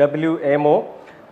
WMO,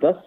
10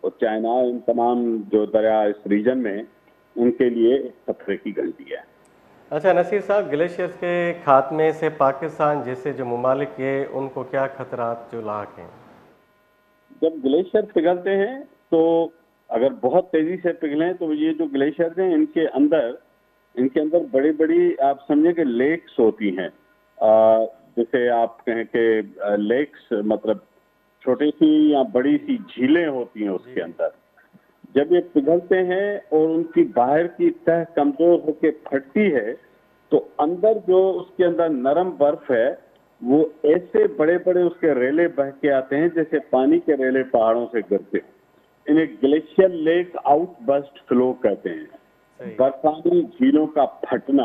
اور China in تمام جو دریا اس ریجن میں ان کے لیے ایک خطرے کی گھنٹی ہے۔ اچھا نصیر صاحب، گلیشیئرز کے خاتمے سے پاکستان جیسے جو ممالک ہیں ان کو کیا خطرات جو لاحق ہیں؟ جب گلیشیئر پگھلتے ہیں تو اگر بہت تیزی سے پگھلیں تو یہ جو گلیشیئر ہیں ان کے اندر بڑی بڑی آپ سمجھیں کہ لیکس ہوتی ہیں، جیسے آپ کہیں کہ لیکس مطلب چھوٹی سی یا بڑی سی جھیلیں ہوتی ہیں اس کے اندر۔ جب یہ پگھلتے ہیں اور ان کی باہر کی تہ کمزور ہو کے پھٹتی ہے تو اندر جو اس کے اندر نرم برف ہے وہ ایسے بڑے بڑے اس کے ریلے بہ کے آتے ہیں جیسے پانی کے ریلے پہاڑوں سے گرتے ہیں۔ انہیں glacier lake outburst flow کہتے ہیں، برفانی جھیلوں کا پھٹنا،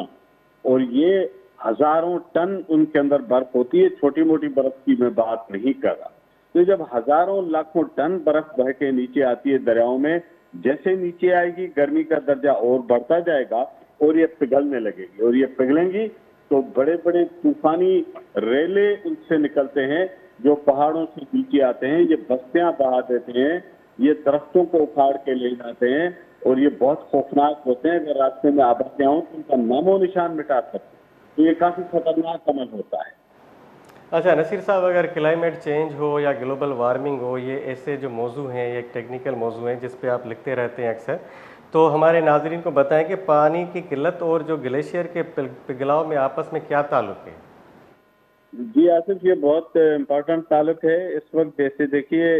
اور یہ ہزاروں ٹن ان کے اندر برف ہوتی ہے، چھوٹی موٹی برف کی میں بات نہیں کر رہا۔ تو جب ہزاروں لاکھوں ٹن برف بہ کے نیچے آتی ہے دریاؤں میں، جیسے نیچے آئے گی گرمی کا درجہ اور بڑھتا جائے گا اور یہ پگھلنے لگے گی، اور یہ پگھلیں گی تو بڑے بڑے طوفانی ریلے ان سے نکلتے ہیں جو پہاڑوں سے نیچے آتے ہیں، یہ بستیاں بہا دیتے ہیں، یہ درختوں کو اکھاڑ کے لے جاتے ہیں، اور یہ بہت خوفناک ہوتے ہیں۔ اگر راستے میں آبادیاں ہوں تو ان کا نام و نشان مٹا سکتے ہیں، تو یہ کافی خطرناک عمل ہوتا ہے۔ اچھا نصیر صاحب، اگر کلائمیٹ چینج ہو یا گلوبل وارمنگ ہو، یہ ایسے جو موضوع ہیں، یہ ایک ٹیکنیکل موضوع ہیں جس پہ آپ لکھتے رہتے ہیں اکثر، تو ہمارے ناظرین کو بتائیں کہ پانی کی قلت اور جو گلیشیئر کے پگھلاؤ میں آپس میں کیا تعلق ہے؟ جی آصف، یہ بہت امپورٹنٹ تعلق ہے اس وقت۔ جیسے دیکھیے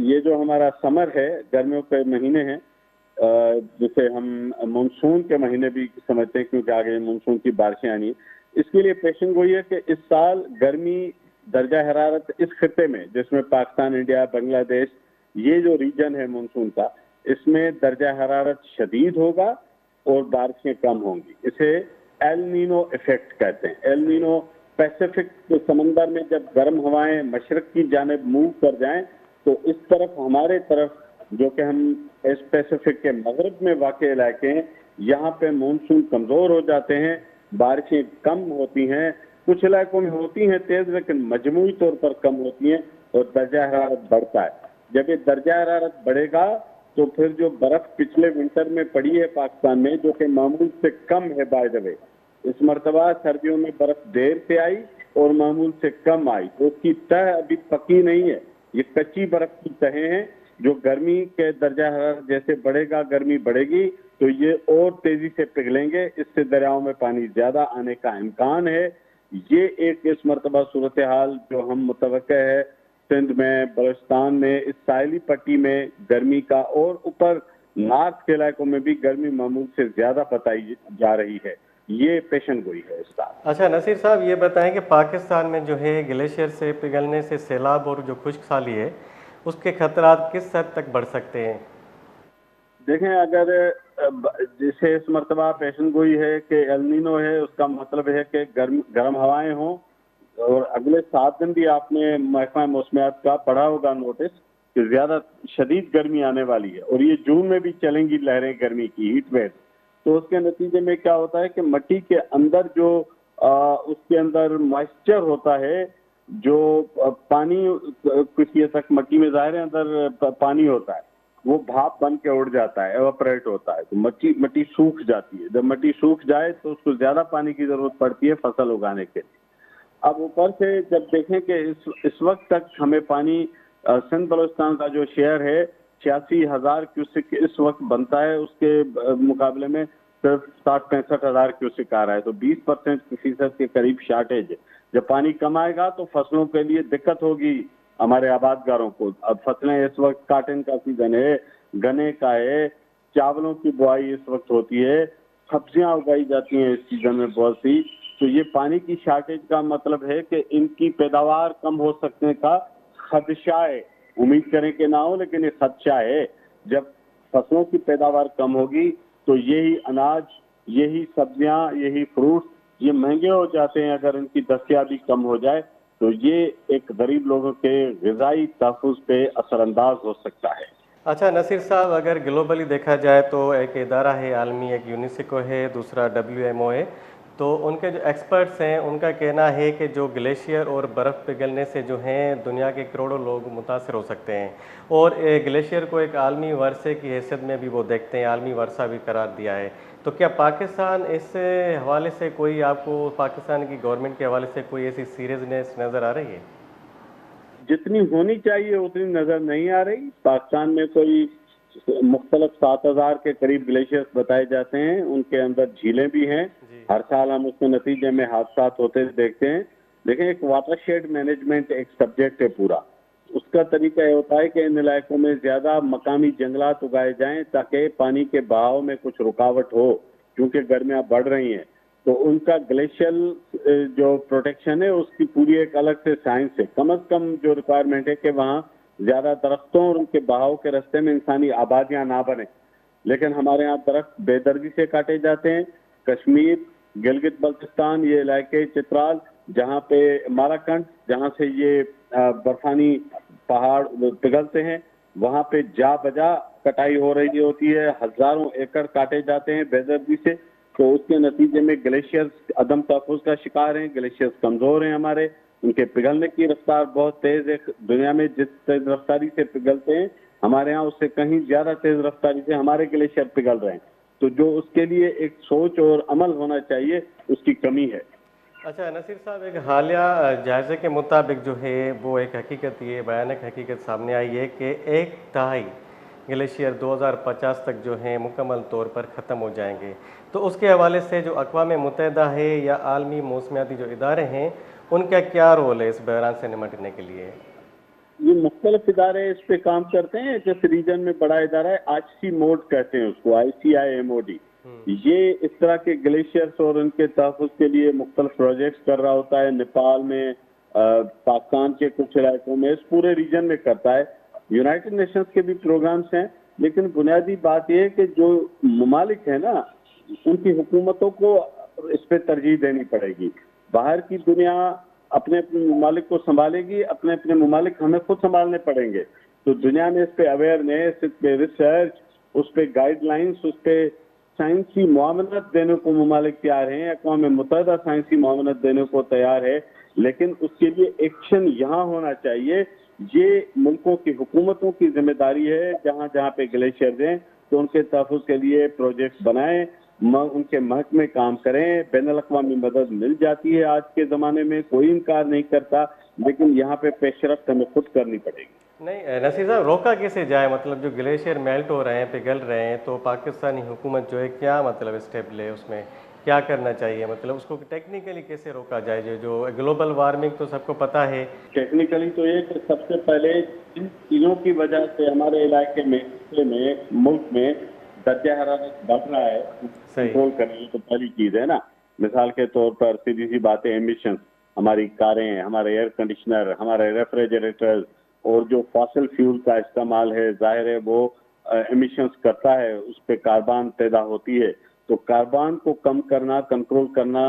یہ جو ہمارا سمر ہے، گرمیوں کے مہینے ہیں، جسے ہم مانسون کے مہینے بھی سمجھتے ہیں کیونکہ آگے مانسون کی بارشیں آنی ہیں، اس کے لیے پیشن گوئی ہے کہ اس سال گرمی درجہ حرارت اس خطے میں، جس میں پاکستان، انڈیا، بنگلہ دیش، یہ جو ریجن ہے مانسون کا، اس میں درجہ حرارت شدید ہوگا اور بارشیں کم ہوں گی۔ اسے ایل نینو ایفیکٹ کہتے ہیں۔ ایل نینو پیسیفک کے سمندر میں جب گرم ہوائیں مشرق کی جانب موو کر جائیں تو اس طرف ہمارے طرف جو کہ ہم پیسیفک کے مغرب میں واقع علاقے ہیں، یہاں پہ مونسون کمزور ہو جاتے ہیں، بارشیں کم ہوتی ہیں، کچھ علاقوں میں ہوتی ہیں تیز لیکن مجموعی طور پر کم ہوتی ہیں، اور درجہ حرارت بڑھتا ہے۔ جب یہ درجہ حرارت بڑھے گا تو پھر جو برف پچھلے ونٹر میں پڑی ہے پاکستان میں، جو کہ معمول سے کم ہے بائی دا وے، اس مرتبہ سردیوں میں برف دیر سے آئی اور معمول سے کم آئی، تو اس کی تہ ابھی پکی نہیں ہے، یہ کچی برف کی تہیں ہیں جو گرمی کے درجہ حرارت جیسے بڑھے گا، گرمی بڑھے گی تو یہ اور تیزی سے پگھلیں گے، اس سے دریاؤں میں پانی زیادہ آنے کا امکان ہے۔ یہ ایک اس مرتبہ صورتحال جو ہم متوقع ہے سندھ میں، بلوچستان میں، اس ساحلی پٹی میں گرمی کا، اور اوپر نارتھ کے علاقوں میں بھی گرمی معمول سے زیادہ بتائی جا رہی ہے، یہ پیشن گوئی ہے اس کا۔ اچھا نصیر صاحب، یہ بتائیں کہ پاکستان میں جو ہے گلیشیئر سے پگھلنے سے سیلاب اور جو خشک سالی ہے اس کے خطرات کس حد تک بڑھ سکتے ہیں؟ دیکھیں، اگر جسے اس مرتبہ پیشن گوئی ہے کہ ایل نینو ہے، اس کا مطلب ہے کہ گرم ہوائیں ہوں، اور اگلے 7 دن بھی آپ نے محکمہ موسمیات کا پڑھا ہوگا نوٹس کہ زیادہ شدید گرمی آنے والی ہے، اور یہ جون میں بھی چلیں گی لہریں گرمی کی، ہیٹ ویو۔ تو اس کے نتیجے میں کیا ہوتا ہے کہ مٹی کے اندر جو اس کے اندر موئسچر ہوتا ہے، جو پانی کسی حد تک مٹی میں ظاہر ہے اندر پانی ہوتا ہے، وہ بھاپ بن کے اڑ جاتا ہے، ایواپریٹ ہوتا ہے، تو مٹی سوکھ جاتی ہے۔ جب مٹی سوکھ جائے تو اس کو زیادہ پانی کی ضرورت پڑتی ہے فصل اگانے کے لیے۔ اب اوپر سے جب دیکھیں کہ اس وقت تک ہمیں پانی سندھ بلوچستان کا جو شیئر ہے 86,000 کیوسک اس وقت بنتا ہے، اس کے مقابلے میں صرف 60-65,000 کیوسک آ رہا ہے، تو 20% کے قریب شارٹیج ہے۔ جب پانی کم آئے گا تو فصلوں کے لیے دقت ہوگی ہمارے آبادگاروں کو۔ اب فصلیں اس وقت کاٹن کا سیزن ہے، گنے کا ہے، چاولوں کی بوائی اس وقت ہوتی ہے، سبزیاں اگائی جاتی ہیں اس سیزن میں بہت سی، تو یہ پانی کی شارٹیج کا مطلب ہے کہ ان کی پیداوار کم ہو سکنے کا خدشہ ہے۔ امید کریں کہ نہ ہو لیکن یہ خدشہ ہے۔ جب فصلوں کی پیداوار کم ہوگی تو یہی اناج، یہی سبزیاں، یہی فروٹس یہ مہنگے ہو جاتے ہیں۔ اگر ان کی دستیابی کم ہو جائے تو یہ ایک غریب لوگوں کے غذائی تحفظ پہ اثر انداز ہو سکتا ہے۔ اچھا نصیر صاحب، اگر گلوبلی دیکھا جائے تو ایک ادارہ ہے عالمی، ایک یونیسکو ہے، دوسرا WMO ہے، تو ان کے جو ایکسپرٹس ہیں ان کا کہنا ہے کہ جو گلیشیئر اور برف پگھلنے سے جو ہیں دنیا کے کروڑوں لوگ متاثر ہو سکتے ہیں، اور گلیشیئر کو ایک عالمی ورثے کی حیثیت میں بھی وہ دیکھتے ہیں، عالمی ورثہ بھی قرار دیا ہے۔ تو کیا پاکستان اس حوالے سے کوئی، آپ کو پاکستان کی گورنمنٹ کے حوالے سے کوئی ایسی سیریسنیس نظر آ رہی ہے؟ جتنی ہونی چاہیے اتنی نظر نہیں آ رہی۔ پاکستان میں کوئی مختلف 7,000 کے قریب گلیشیئرز بتائے جاتے ہیں، ان کے اندر جھیلیں بھی ہیں۔ ہر سال ہم اس کے نتیجے میں حادثات ہوتے دیکھتے ہیں۔ دیکھیں، ایک واٹر شیڈ مینجمنٹ ایک سبجیکٹ ہے پورا۔ اس کا طریقہ یہ ہوتا ہے کہ ان علاقوں میں زیادہ مقامی جنگلات اگائے جائیں تاکہ پانی کے بہاؤ میں کچھ رکاوٹ ہو، کیونکہ گرمیاں بڑھ رہی ہیں۔ تو ان کا گلیشیل جو پروٹیکشن ہے اس کی پوری ایک الگ سے سائنس ہے۔ کم از کم جو ریکوائرمنٹ ہے کہ وہاں زیادہ درختوں اور ان کے بہاؤ کے راستے میں انسانی آبادیاں نہ بنیں، لیکن ہمارے ہاں درخت بے دردی سے کاٹے جاتے ہیں۔ کشمیر، گلگت بلتستان، یہ علاقے چترال، جہاں پہ ماراکنڈ، جہاں سے یہ برفانی پہاڑ پگھلتے ہیں، وہاں پہ جا بجا کٹائی ہو رہی ہوتی ہے، ہزاروں ایکڑ کاٹے جاتے ہیں بے دردی سے۔ تو اس کے نتیجے میں گلیشیئرز عدم تحفظ کا شکار ہیں، گلیشیئرز کمزور ہیں ہمارے، ان کے پگھلنے کی رفتار بہت تیز ہے۔ دنیا میں جس تیز رفتاری سے پگھلتے ہیں، ہمارے ہاں اس سے کہیں زیادہ تیز رفتاری سے ہمارے گلیشیئر پگھل رہے ہیں۔ تو جو اس کے لیے ایک سوچ اور عمل ہونا چاہیے، اس کی کمی ہے۔ اچھا نصیر صاحب، ایک حالیہ جائزے کے مطابق جو ہے وہ ایک حقیقت، یہ بھیانک حقیقت سامنے آئی ہے کہ 1/3 گلیشیئر 2050 تک جو ہیں مکمل طور پر ختم ہو جائیں گے۔ تو اس کے حوالے سے جو اقوام متحدہ ہے یا عالمی موسمیاتی جو ادارے ہیں، ان کا کیا رول ہے اس بحران سے نمٹنے کے لیے؟ یہ مختلف ادارے اس پہ کام کرتے ہیں۔ جیسے ریجن میں بڑا ادارہ ہے IC موڈ کہتے ہیں اس کو، ICIMOD، یہ اس طرح کے گلیشیئرز اور ان کے تحفظ کے لیے مختلف پروجیکٹس کر رہا ہوتا ہے۔ نیپال میں، پاکستان کے کچھ علاقوں میں، اس پورے ریجن میں کرتا ہے۔ یونائٹڈ نیشنز کے بھی پروگرامز ہیں، لیکن بنیادی بات یہ ہے کہ جو ممالک ہیں نا، ان کی حکومتوں کو اس پہ ترجیح دینی پڑے گی۔ باہر کی دنیا اپنے اپنے ممالک کو سنبھالے گی، اپنے اپنے ممالک ہمیں خود سنبھالنے پڑیں گے۔ تو دنیا میں اس پہ اویئرنیس، اس پہ ریسرچ، اس پہ گائیڈ لائنس، اس پہ سائنسی معاونت دینے کو ممالک تیار ہیں۔ اقوام متحدہ سائنسی معاونت دینے کو تیار ہے، لیکن اس کے لیے ایکشن یہاں ہونا چاہیے۔ یہ ملکوں کی حکومتوں کی ذمہ داری ہے، جہاں جہاں پہ گلیشیئرز ہیں تو ان کے تحفظ کے لیے پروجیکٹس بنائیں، ان کے محکمے کام کریں۔ بین الاقوامی مدد مل جاتی ہے آج کے زمانے میں، کوئی انکار نہیں کرتا، لیکن یہاں پہ پیش رفت ہمیں خود کرنی پڑے گی۔ نہیں نصیر صاحب، روکا کیسے جائے؟ مطلب جو گلیشیئر میلٹ ہو رہے ہیں، پگھل رہے ہیں، تو پاکستانی حکومت جو ہے کیا مطلب اسٹیپ لے، اس میں کیا کرنا چاہیے؟ مطلب اس کو ٹیکنیکلی کیسے روکا جائے؟ جو گلوبل وارمنگ تو سب کو پتہ ہے۔ ٹیکنیکلی تو یہ کہ سب سے پہلے ان چیزوں کی وجہ سے ہمارے علاقے میں، ملک میں درجہ حرارت بڑھ رہا ہے، کنٹرول کریں تو پہلی چیز ہے نا۔ مثال کے طور پر سیدھی سی باتیں، ایمیشن، ہماری کاریں، ہمارے ایئر کنڈیشنر، ہمارے ریفریجریٹر اور جو فاسل فیول کا استعمال ہے، ظاہر ہے وہ ایمیشنز کرتا ہے، اس پہ کاربن پیدا ہوتی ہے۔ تو کاربن کو کم کرنا، کنٹرول کرنا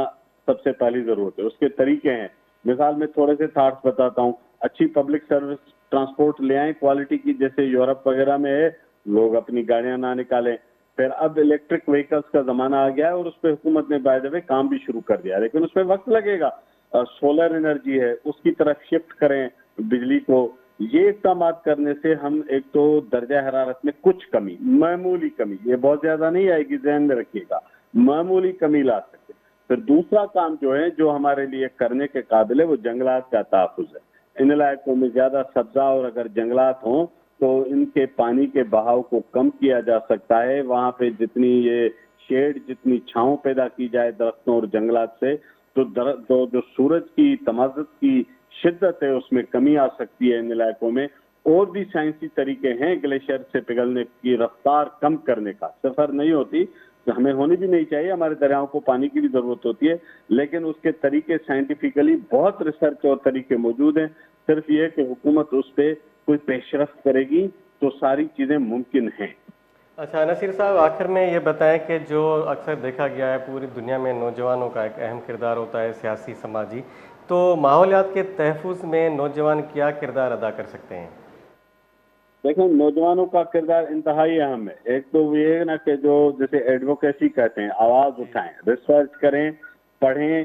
سب سے پہلی ضرورت ہے۔ اس کے طریقے ہیں، مثال میں تھوڑے سے تھاٹس بتاتا ہوں۔ اچھی پبلک سروس ٹرانسپورٹ لے آئیں کوالٹی کی، جیسے یورپ وغیرہ میں ہے، لوگ اپنی گاڑیاں نہ نکالیں۔ پھر اب الیکٹرک وہیکلز کا زمانہ آ گیا ہے اور اس پہ حکومت نے بائی دا وے کام بھی شروع کر دیا، لیکن اس پہ وقت لگے گا۔ سولر انرجی ہے، اس کی طرف شفٹ کریں بجلی کو۔ یہ اقدامات کرنے سے ہم ایک تو درجہ حرارت میں کچھ کمی، معمولی کمی، یہ بہت زیادہ نہیں آئے گی، ذہن میں رکھیے گا، معمولی کمی لا سکتے۔ پھر دوسرا کام جو ہے، جو ہمارے لیے کرنے کے قابل ہے، وہ جنگلات کا تحفظ ہے۔ ان علاقوں میں زیادہ سبزہ اور اگر جنگلات ہوں تو ان کے پانی کے بہاؤ کو کم کیا جا سکتا ہے۔ وہاں پہ جتنی یہ شیڈ، جتنی چھاؤں پیدا کی جائے درختوں اور جنگلات سے، تو جو سورج کی تمازت کی شدت ہے اس میں کمی آ سکتی ہے۔ ان علاقوں میں اور بھی سائنسی طریقے ہیں گلیشیئر سے پگھلنے کی رفتار کم کرنے کا، صفر نہیں ہوتی، ہمیں ہونی بھی نہیں چاہیے، ہمارے دریاؤں کو پانی کی بھی ضرورت ہوتی ہے، لیکن اس کے طریقے سائنٹیفکلی بہت ریسرچ اور طریقے موجود ہیں۔ صرف یہ کہ حکومت اس پہ کوئی پیش رفت کرے گی تو ساری چیزیں ممکن ہیں۔ اچھا نصیر صاحب، آخر میں یہ بتائیں کہ جو اکثر دیکھا گیا ہے پوری دنیا میں نوجوانوں کا ایک اہم کردار ہوتا ہے، سیاسی سماجی، تو ماحولیات کے تحفظ میں نوجوان کیا کردار ادا کر سکتے ہیں؟ دیکھیں، نوجوانوں کا کردار انتہائی اہم ہے۔ ایک تو یہ ہے نا کہ جو جیسے ایڈوکیسی کہتے ہیں، آواز اٹھائیں، ریسرچ کریں، پڑھیں,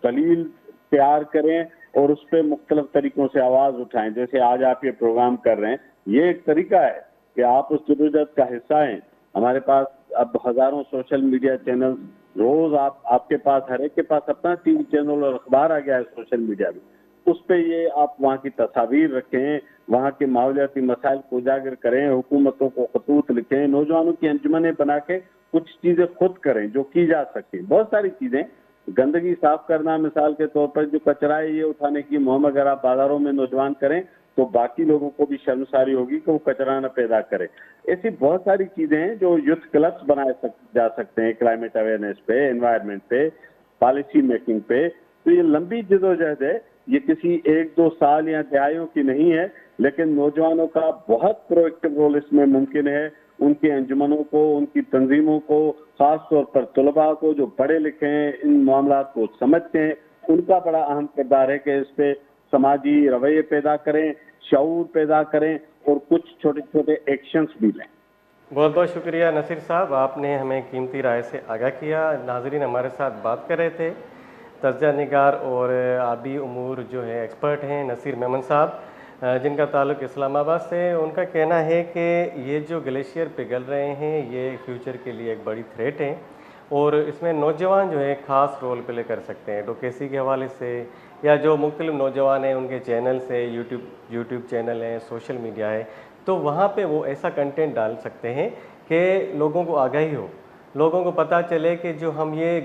دلیل تیار کریں اور اس پہ مختلف طریقوں سے آواز اٹھائیں. جیسے آج آپ یہ پروگرام کر رہے ہیں, یہ ایک طریقہ ہے کہ آپ اس جدوجہد کا حصہ ہیں. ہمارے پاس اب ہزاروں سوشل میڈیا چینل, روز آپ کے پاس, ہر ایک کے پاس اپنا ٹی وی چینل اور اخبار آ گیا ہے سوشل میڈیا میں. اس پہ یہ آپ وہاں کی تصاویر رکھیں, وہاں کے ماحولیاتی مسائل کو اجاگر کریں, حکومتوں کو خطوط لکھیں, نوجوانوں کی انجمنیں بنا کے کچھ چیزیں خود کریں جو کی جا سکیں. بہت ساری چیزیں, گندگی صاف کرنا مثال کے طور پر, جو کچرا ہے یہ اٹھانے کی مہم اگر آپ بازاروں میں نوجوان کریں تو باقی لوگوں کو بھی شرمساری ہوگی کہ وہ کچرا نہ پیدا کرے. ایسی بہت ساری چیزیں ہیں جو یوتھ کلبس بنائے جا سکتے ہیں, کلائمیٹ اویئرنیس پہ, انوائرمنٹ پہ, پالیسی میکنگ پہ. تو یہ لمبی جدوجہد ہے, یہ کسی 1-2 سال یا دہائیوں کی نہیں ہے, لیکن نوجوانوں کا بہت پرو ایکٹیو رول اس میں ممکن ہے. ان کے انجمنوں کو, ان کی تنظیموں کو, خاص طور پر طلباء کو جو پڑھے لکھے ہیں, ان معاملات کو سمجھتے ہیں, ان کا بڑا اہم کردار ہے کہ اس پہ سماجی رویے پیدا کریں, شعور پیدا کریں اور کچھ چھوٹے چھوٹے ایکشنز بھی لیں. بہت بہت شکریہ نصیر صاحب, آپ نے ہمیں قیمتی رائے سے آگاہ کیا. ناظرین, ہمارے ساتھ بات کر رہے تھے تجزیہ نگار اور آبی امور جو ہے ایکسپرٹ ہیں نصیر میمن صاحب, جن کا تعلق اسلام آباد سے. ان کا کہنا ہے کہ یہ جو گلیشیئر پگھل رہے ہیں یہ فیوچر کے لیے ایک بڑی تھریٹ ہے اور اس میں نوجوان جو ہے خاص رول پلے کر سکتے ہیں. ایڈوکیسی کے حوالے سے یا جو مختلف نوجوان ہیں ان کے چینلز ہیں, یوٹیوب چینل ہیں, سوشل میڈیا ہے, تو وہاں پہ وہ ایسا کنٹینٹ ڈال سکتے ہیں کہ لوگوں کو آگاہی ہو, لوگوں کو پتہ چلے کہ جو ہم یہ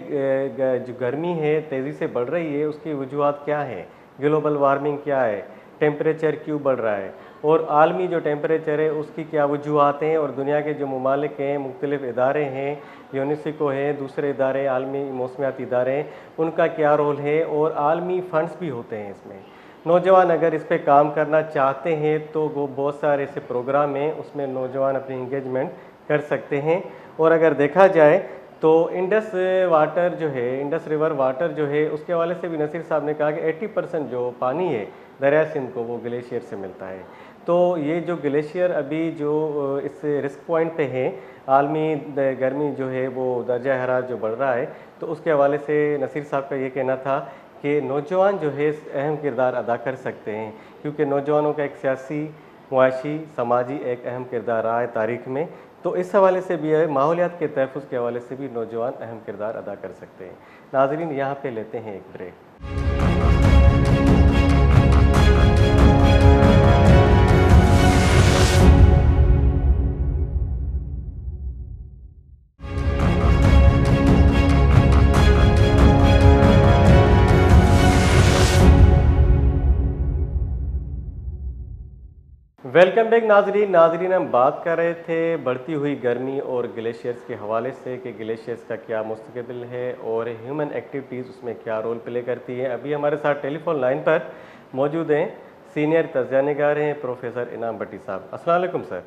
جو گرمی ہے تیزی سے بڑھ رہی ہے اس کی وجوہات کیا ہیں, گلوبل وارمنگ کیا ہے, ٹیمپریچر کیوں بڑھ رہا ہے, اور عالمی جو ٹیمپریچر ہے اس کی کیا وجوہات ہیں, اور دنیا کے جو ممالک ہیں, مختلف ادارے ہیں, یونیسکو ہے, دوسرے ادارے, عالمی موسمیاتی ادارے ہیں, ان کا کیا رول ہے, اور عالمی فنڈز بھی ہوتے ہیں اس میں. نوجوان اگر اس پہ کام کرنا چاہتے ہیں تو وہ بہت سارے ایسے پروگرام ہیں, اس میں نوجوان اپنی انگیجمنٹ کر سکتے ہیں. اور اگر دیکھا جائے تو انڈس واٹر جو ہے, انڈس ریور واٹر جو ہے, اس کے حوالے سے بھی نصیر صاحب نے کہا کہ 80% جو پانی ہے دریا سندھ کو وہ گلیشیئر سے ملتا ہے. تو یہ جو گلیشیئر ابھی جو اس رسک پوائنٹ پہ ہیں, عالمی گرمی جو ہے وہ درجہ حرارت جو بڑھ رہا ہے, تو اس کے حوالے سے نصیر صاحب کا یہ کہنا تھا کہ نوجوان جو ہے اہم کردار ادا کر سکتے ہیں, کیونکہ نوجوانوں کا ایک سیاسی, معاشی, سماجی ایک اہم کردار رہا ہے تاریخ میں. تو اس حوالے سے بھی ہے, ماحولیات کے تحفظ کے حوالے سے بھی نوجوان اہم کردار ادا کر سکتے ہیں. ناظرین, یہاں پہ لیتے ہیں ایک بریک. ویلکم بیک ناظرین, ہم بات کر رہے تھے بڑھتی ہوئی گرمی اور گلیشیئرز کے حوالے سے کہ گلیشیئرز کا کیا مستقبل ہے اور ہیومن ایکٹیویٹیز اس میں کیا رول پلے کرتی ہیں. ابھی ہمارے ساتھ ٹیلی فون لائن پر موجود ہیں سینئر تجزیہ نگار ہیں پروفیسر انعام بٹی صاحب. السلام علیکم سر.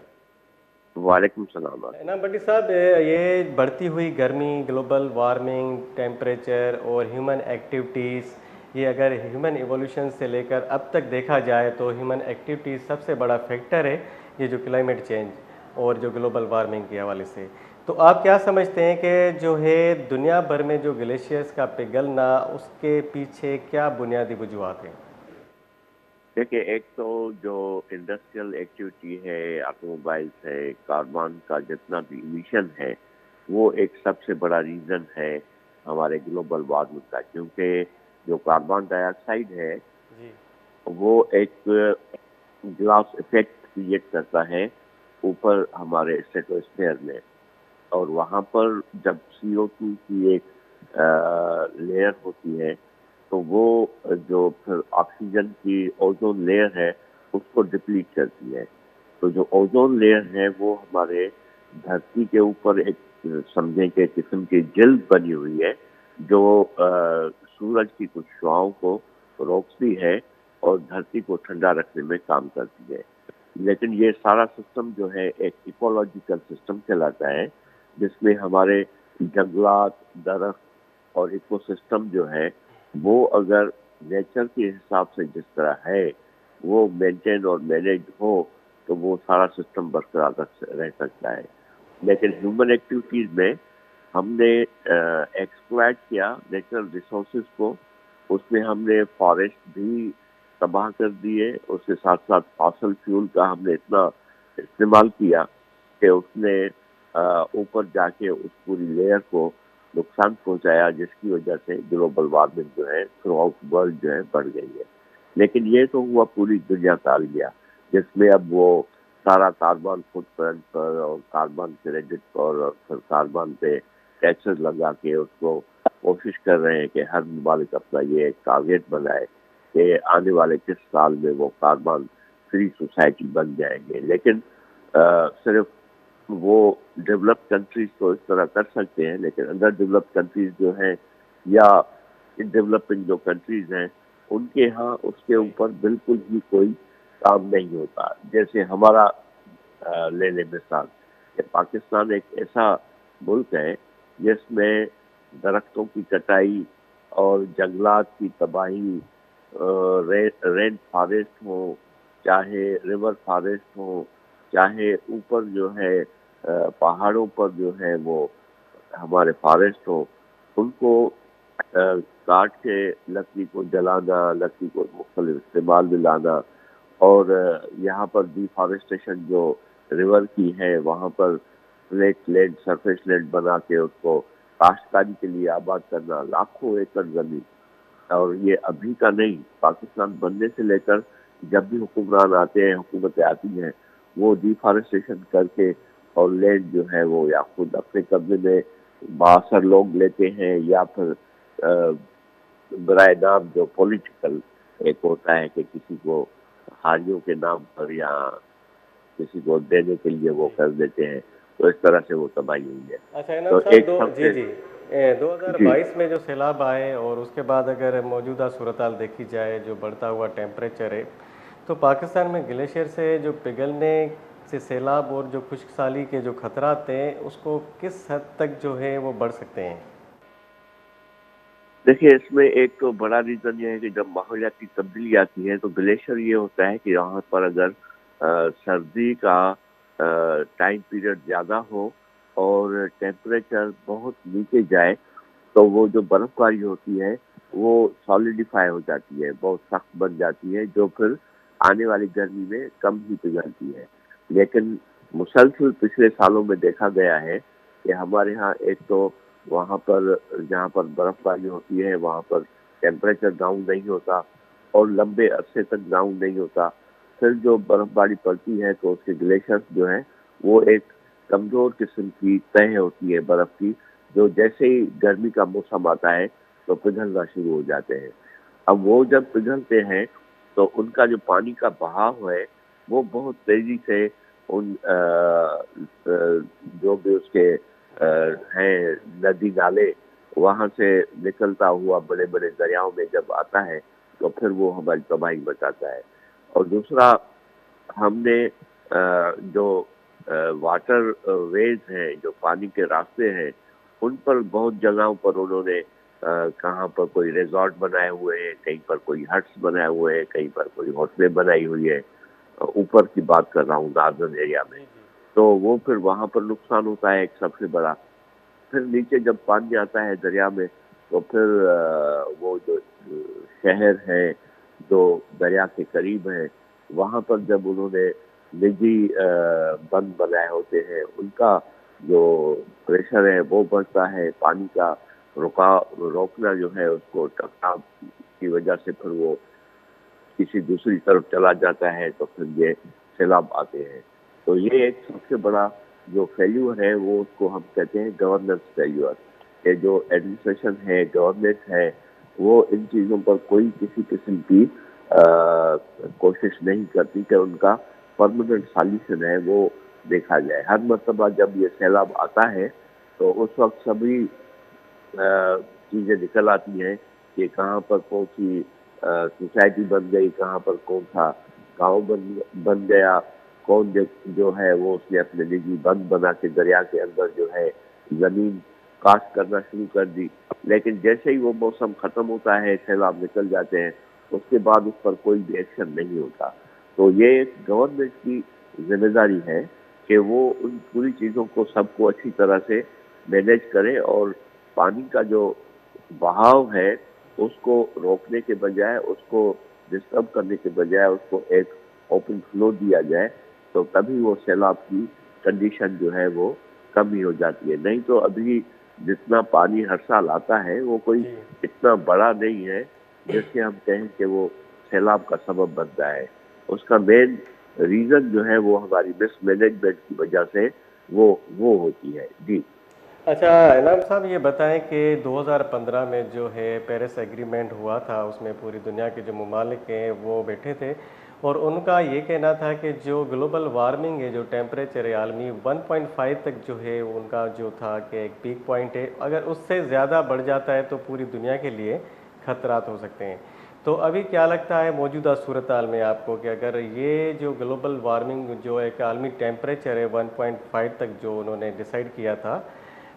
وعلیکم السلام. انعام بٹی صاحب, یہ بڑھتی ہوئی گرمی, گلوبل وارمنگ, ٹیمپریچر اور ہیومن ایکٹیویٹیز, یہ اگر ہیومن ایولیوشن سے لے کر اب تک دیکھا جائے تو ہیومن ایکٹیویٹیز سب سے بڑا فیکٹر ہے, یہ جو کلائمیٹ چینج اور جو گلوبل وارمنگ کے حوالے سے. تو آپ کیا سمجھتے ہیں کہ جو ہے دنیا بھر میں جو گلیشیئرز کا پگھلنا, اس کے پیچھے کیا بنیادی وجوہات ہیں؟ دیکھیے, ایک تو جو انڈسٹریل ایکٹیویٹی ہے, آٹو موبائلس ہے, کاربن کا جتنا بھی ایمیشن ہے, وہ ایک سب سے بڑا ریزن ہے ہمارے گلوبل وارمنگ کا. کیونکہ جو کاربن ڈائی آکسائڈ ہے وہ ایک گلاس افیکٹ کریٹ کرتا ہے اوپر ہمارے اسٹریٹوسفیئر میں, اور وہاں پر جب CO2 کی ایک لیئر ہوتی ہے تو وہ جو پھر آکسیجن کی اوزون لیئر ہے اس کو ڈپلیٹ کرتی ہے. تو جو اوزون لیئر ہے وہ ہمارے دھرتی کے اوپر ایک سمجھیں کہ قسم کی جلد بنی ہوئی ہے جو سورج کی کچھ شعاؤں کو روکتی ہے اور دھرتی کو ٹھنڈا رکھنے میں کام کرتی ہے. لیکن یہ سارا سسٹم جو ہے ایک ایکولوجیکل سسٹم کہلاتا ہے, جس میں ہمارے جنگلات, درخت اور ایکو سسٹم جو ہے وہ اگر نیچر کے حساب سے جس طرح ہے وہ مینٹین اور مینیج ہو تو وہ سارا سسٹم برقرار رہ سکتا ہے. لیکن ہیومن ایکٹیویٹیز میں ہم نے ایکسپلائٹ کیا نیچرل ریسورسز کو، اس میں ہم نے فارسٹ بھی تباہ کر دیے، اس کے ساتھ ساتھ فاسل فیول کا ہم نے اتنا استعمال کیا کہ اس نے اوپر جا کے اس پوری لیئر کو نقصان پہنچایا، جس کی وجہ سے گلوبل وارمنگ جو ہے تھرو آؤٹ ورلڈ جو ہے بڑھ گئی ہے۔ لیکن یہ تو ہوا پوری دنیا کا المیہ، جس میں اب وہ سارا کاربن فٹ پرنٹ پر اور کاربن کریڈٹ پر اور پھر کاربن پہ ٹیکسز لگا کے اس کو کوشش کر رہے ہیں کہ ہر ممالک اپنا یہ ایک ٹارگیٹ بنائے کہ آنے والے کس سال میں وہ کاربن فری سوسائٹی بن جائیں گے۔ لیکن صرف وہ ڈیولپ کنٹریز تو اس طرح کر سکتے ہیں، لیکن انڈر ڈیولپ کنٹریز جو ہیں یا ڈیولپنگ جو کنٹریز ہیں ان کے ہاں اس کے اوپر بالکل بھی کوئی کام نہیں ہوتا۔ جیسے ہمارا لے لیں مثال کہ پاکستان ایک ایسا ملک ہے جس میں درختوں کی کٹائی اور جنگلات کی تباہی، رین فارسٹ ہوں چاہے ریور فارسٹ ہوں، چاہے اوپر جو ہے پہاڑوں پر جو ہے وہ ہمارے فارسٹ ہوں، ان کو کاٹ کے لکڑی کو جلانا، لکڑی کو مختلف استعمال میں لانا، اور یہاں پر ڈیفارسٹیشن جو ریور کی ہے وہاں پر فلیٹ لینڈ، سرفیس لینڈ بنا کے اس کو کاشتکاری کے لیے آباد کرنا، لاکھوں ایکڑ زمین۔ اور یہ ابھی کا نہیں، پاکستان بننے سے لے کر جب بھی حکمران آتے ہیں، حکومتیں آتی ہیں، وہ ڈیفارسٹیشن کر کے اور لینڈ جو ہے وہ یا خود اپنے قبضے میں باثر لوگ لیتے ہیں یا پھر برائے نام جو پولیٹیکل ایک ہوتا ہے کہ کسی کو حاجیوں کے نام پر یا کسی کو دینے کے لیے وہ کر دیتے ہیں، تو اس طرح سے وہ تباہی ہوئی ہے۔ اچھا تو انعام ایک صاحب، جی جی، دو ہزار جی بائیس میں جو سیلاب آئے اور اس کے بعد اگر موجودہ صورتحال دیکھی جائے، جو بڑھتا ہوا ٹیمپریچر ہے، تو پاکستان میں گلیشیئر سے جو پگھلنے سے سیلاب اور جو خشک سالی کے جو خطرات ہیں اس کو کس حد تک جو ہے وہ بڑھ سکتے ہیں؟ دیکھیے، اس میں ایک تو بڑا ریزن یہ ہے کہ جب ماحولیاتی تبدیلی آتی ہے تو گلیشیئر یہ ہوتا ہے کہ یہاں پر اگر سردی کا ٹائم پیریڈ زیادہ ہو اور ٹیمپریچر بہت نیچے جائے تو وہ جو برف باری ہوتی ہے وہ سالیڈیفائی ہو جاتی ہے، بہت سخت بن جاتی ہے، جو پھر آنے والی گرمی میں کم ہی پگھلتی ہے۔ لیکن مسلسل پچھلے سالوں میں دیکھا گیا ہے کہ ہمارے ہاں ایک تو وہاں پر جہاں پر برف باری ہوتی ہے وہاں پر ٹیمپریچر ڈاؤن نہیں ہوتا اور لمبے عرصے تک ڈاؤن نہیں ہوتا۔ پھر جو برف باری پڑتی ہے تو اس کے گلیشیئرز جو ہیں وہ ایک کمزور قسم کی تہ ہوتی ہے برف کی، جو جیسے ہی گرمی کا موسم آتا ہے تو پگھلنا شروع ہو جاتے ہیں۔ اب وہ جب پگھلتے ہیں تو ان کا جو پانی کا بہاؤ ہے وہ بہت تیزی سے ان جو بھی اس کے ہیں ندی نالے وہاں سے نکلتا ہوا بڑے بڑے دریاؤں میں جب آتا ہے تو پھر وہ ہماری تباہی مچاتا ہے۔ اور دوسرا، ہم نے جو واٹر ویز ہیں، جو پانی کے راستے ہیں، ان پر بہت جگہوں پر انہوں نے کہاں پر کوئی ریزورٹ بنائے ہوئے ہیں، کہیں پر کوئی ہٹس بنائے ہوئے ہیں، کہیں پر کوئی ہوٹلیں بنائی ہوئی ہے۔ اوپر کی بات کر رہا ہوں ناردرن ایریا میں، تو وہ پھر وہاں پر نقصان ہوتا ہے ایک سب سے بڑا۔ پھر نیچے جب پانی آتا ہے دریا میں تو پھر وہ جو شہر ہیں جو دریا کے قریب ہیں وہاں پر جب انہوں نے نجی بند بنائے ہوتے ہیں ان کا جو پریشر ہے وہ بڑھتا ہے، پانی کا روکنا جو ہے اس کو ٹکراو کی وجہ سے پھر وہ کسی دوسری طرف چلا جاتا ہے تو پھر یہ سیلاب آتے ہیں۔ تو یہ ایک سب سے بڑا جو فیلیور ہے وہ اس کو ہم کہتے ہیں گورننس فیلیور، کہ جو ایڈمنسٹریشن ہے، گورنمنٹ ہے، وہ ان چیزوں پر کوئی کسی قسم کی کوشش نہیں کرتی کہ ان کا پرماننٹ سالوشن ہے وہ دیکھا جائے۔ ہر مرتبہ جب یہ سیلاب آتا ہے تو اس وقت سبھی چیزیں نکل آتی ہیں کہ کہاں پر کون سی سوسائٹی بن گئی، کہاں پر کون سا گاؤں بن گیا، کون جو ہے وہ اس نے اپنے نجی بند بنا کے دریا کے اندر جو ہے زمین کاشت کرنا شروع کر دی۔ لیکن جیسے ہی وہ موسم ختم ہوتا ہے، سیلاب نکل جاتے ہیں، اس کے بعد اس پر کوئی بھی ایکشن نہیں ہوتا۔ تو یہ ایک گورنمنٹ کی ذمہ داری ہے کہ وہ ان پوری چیزوں کو سب کو اچھی طرح سے مینیج کرے اور پانی کا جو بہاؤ ہے اس کو روکنے کے بجائے، اس کو ڈسٹرب کرنے کے بجائے اس کو ایک اوپن فلو دیا جائے، تو تبھی وہ سیلاب کی کنڈیشن جو ہے وہ کم ہی ہو جاتی ہے. نہیں تو ابھی جتنا پانی ہر سال آتا ہے وہ کوئی جی اتنا بڑا نہیں ہے جس سے ہم کہیں کہ وہ سیلاب کا سبب بنتا ہے. اس کا مین ریزن جو ہے وہ ہماری مس مینجمنٹ کی وجہ سے وہ ہوتی ہے. جی اچھا انعام صاحب، یہ بتائیں کہ 2015 میں جو ہے پیرس ایگریمنٹ ہوا تھا، اس میں پوری دنیا کے جو ممالک ہیں وہ بیٹھے تھے، اور ان کا یہ کہنا تھا کہ جو گلوبل وارمنگ ہے، جو ٹیمپریچر ہے عالمی 1.5 تک جو ہے ان کا جو تھا کہ ایک پیک پوائنٹ ہے، اگر اس سے زیادہ بڑھ جاتا ہے تو پوری دنیا کے لیے خطرات ہو سکتے ہیں. تو ابھی کیا لگتا ہے موجودہ صورتحال میں آپ کو کہ اگر یہ جو گلوبل وارمنگ جو ایک عالمی ٹیمپریچر ہے 1.5 تک جو انہوں نے ڈیسائیڈ کیا تھا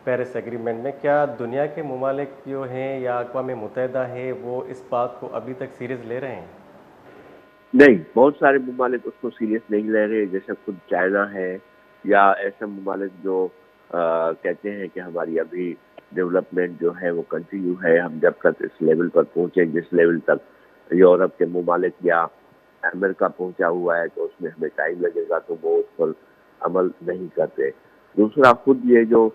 پیرس ایگریمنٹ میں، کیا دنیا کے ممالک جو ہیں یا اقوام متحدہ ہے وہ اس بات کو ابھی تک سیریس لے رہے ہیں؟ نہیں، بہت سارے ممالک اس کو سیریس نہیں لے رہے، جیسے خود چائنا ہے یا ایسے ممالک جو کہتے ہیں کہ ہماری ابھی ڈیولپمنٹ جو ہے وہ کنٹینیو ہے، ہم جب تک اس لیول پر پہنچے جس لیول تک یورپ کے ممالک یا امریکہ پہنچا ہوا ہے تو اس میں ہمیں ٹائم لگے گا، تو وہ اس پر عمل نہیں کرتے. دوسرا، خود یہ جو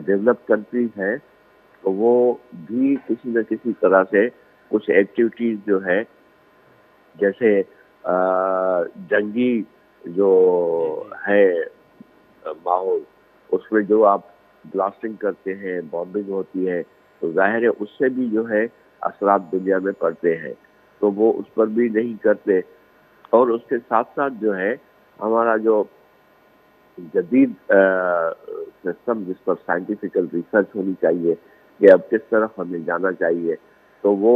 ڈیولپ کنٹریز ہیں تو وہ بھی کسی نہ کسی طرح سے کچھ ایکٹیویٹیز جو ہے، جیسے جنگی جو ہے ماحول، اس میں جو آپ بلاسٹنگ کرتے ہیں، بامبنگ ہوتی ہے، تو ظاہر ہے اس سے بھی جو ہے اثرات دنیا میں پڑتے ہیں، تو وہ اس پر بھی نہیں کرتے. اور اس کے ساتھ ساتھ جو ہے ہمارا جو جدید سسٹم جس پر سائنٹیفیکل ریسرچ ہونی چاہیے کہ اب کس طرف ہمیں جانا چاہیے، تو وہ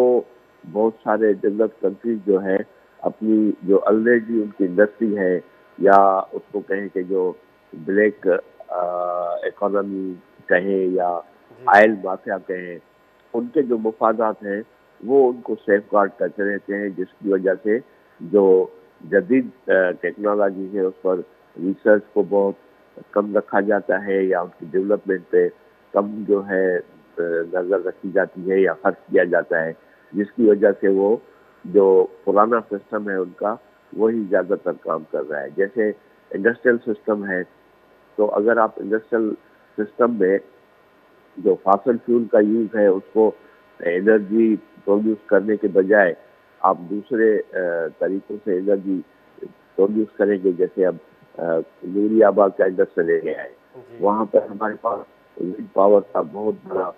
بہت سارے ڈیولپ کنٹریز جو ہے اپنی جو آلریڈی ان کی انڈسٹری ہے، یا اس کو کہیں کہ جو بلیک اکانومی کہیں یا آئل مافیا کہیں، ان کے جو مفادات ہیں وہ ان کو سیف گارڈ کرتے رہتے ہیں، جس کی وجہ سے جو جدید ٹیکنالوجی ہے اس پر ریسرچ کو بہت کم رکھا جاتا ہے، یا ان کی ڈیولپمنٹ پہ کم جو ہے نظر رکھی جاتی ہے یا خرچ کیا جاتا ہے، جس کی وجہ سے وہ جو پرانا سسٹم ہے ان کا وہی زیادہ تر کام کر رہا ہے. جیسے انڈسٹریل سسٹم ہے، تو اگر آپ انڈسٹریل سسٹم میں جو فاسل فیول کا یوز ہے اس کو انرجی پروڈیوس کرنے کے بجائے آپ دوسرے طریقوں سے انرجی پروڈیوس کریں گے، جیسے اب نوری آباد کا انڈسٹریل ایریا ہے، وہاں پر ہمارے پاس ونڈ پاور کا بہت بڑا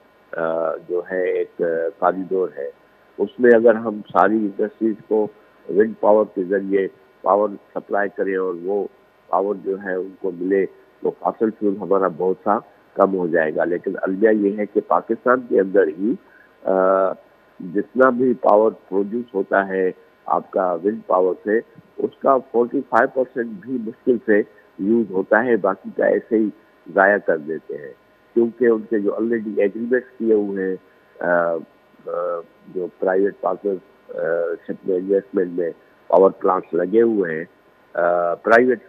جو ہے ایک کاریڈور ہے. اس میں اگر ہم ساری انڈسٹریز کو ونڈ پاور کے ذریعے پاور سپلائی کریں اور وہ پاور جو ہے ان کو ملے، تو فاسل فیول ہمارا بہت سا کم ہو جائے گا. لیکن المیہ یہ ہے کہ پاکستان کے اندر ہی جتنا بھی پاور پروڈیوس ہوتا ہے آپ کا ونڈ پاور سے، اس کا 45% بھی مشکل سے یوز ہوتا ہے، باقی کا ایسے ہی ضائع کر دیتے ہیں، کیونکہ ان کے جو آلریڈی ایگریمنٹس کیے ہوئے ہیں جو پرائیویٹ پارٹنرشپ میں انویسٹمنٹ میں پاور پلانٹس لگے ہوئے ہیں، پرائیویٹ